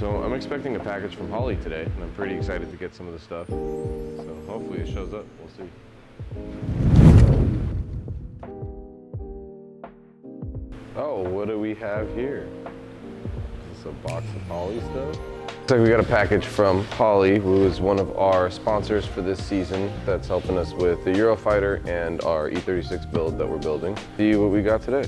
So I'm expecting a package from Holley today, and I'm pretty excited to get some of the stuff. So hopefully it shows up, we'll see. Oh, what do we have here? Is this a box of Holley stuff? Looks like we got a package from Holley, who is one of our sponsors for this season that's helping us with the Eurofighter and our E36 build that we're building. See what we got today.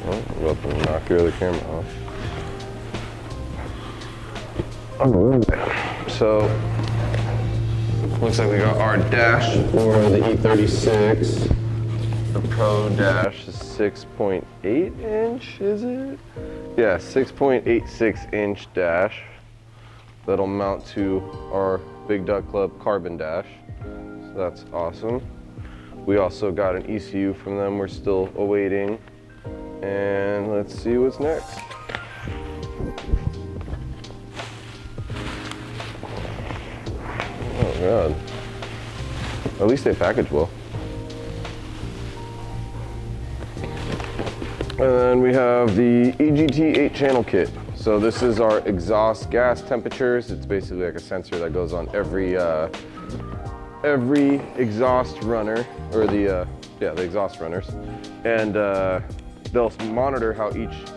Oh, I'm about to knock your other camera off. So, looks like we got our dash for the E36. The Pro dash is 6.8 inch, is it? Yeah, 6.86 inch dash. That'll mount to our Big Duck Club carbon dash. So that's awesome. We also got an ECU from them we're still awaiting. And let's see what's next. Oh God. At least they package well. And then we have the EGT 8-channel kit. So this is our exhaust gas temperatures. It's basically like a sensor that goes on every exhaust runner, or the exhaust runners, and they'll monitor how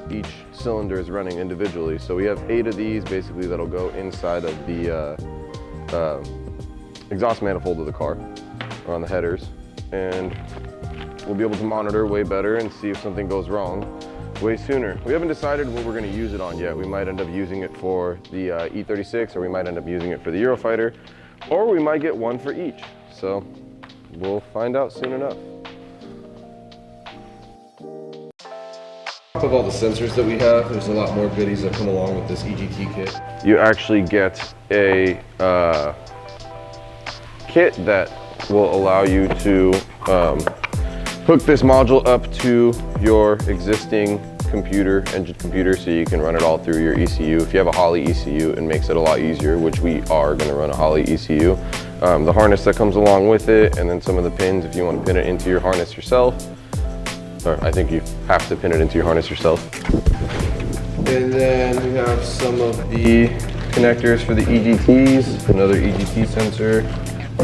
each cylinder is running individually. So we have 8 of these basically that'll go inside of the exhaust manifold of the car, or on the headers, and we'll be able to monitor way better and see if something goes wrong way sooner. We haven't decided what we're going to use it on yet. We might end up using it for the E36, or we might end up using it for the Eurofighter, or we might get one for each. So we'll find out soon enough. Of all the sensors that we have, there's a lot more goodies that come along with this EGT kit. You actually get a kit that will allow you to hook this module up to your existing engine computer, so you can run it all through your ECU. If you have a Holley ECU, it makes it a lot easier, which we are going to run a Holley ECU. The harness that comes along with it, and then some of the pins if you want to pin it into your harness yourself. Or I think you have to pin it into your harness yourself. And then we have some of the connectors for the EGTs, another EGT sensor.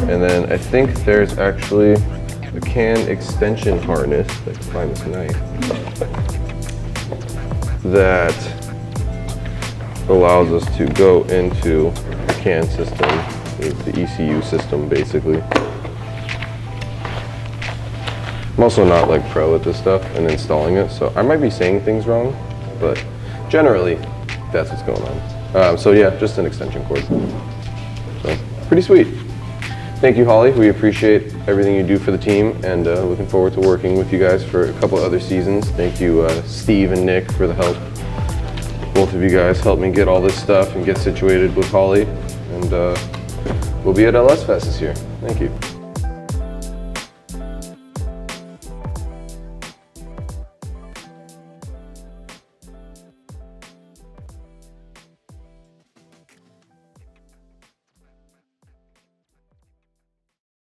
And then I think there's actually a CAN extension harness, if I can find this knife, that allows us to go into the CAN system, the ECU system basically. I'm also not like pro at this stuff and installing it, so I might be saying things wrong, but generally that's what's going on. So yeah, just an extension cord. So pretty sweet. Thank you, Holley. We appreciate everything you do for the team, and looking forward to working with you guys for a couple other seasons. Thank you, Steve and Nick, for the help. Both of you guys helped me get all this stuff and get situated with Holley, and we'll be at LS Fest this year. Thank you.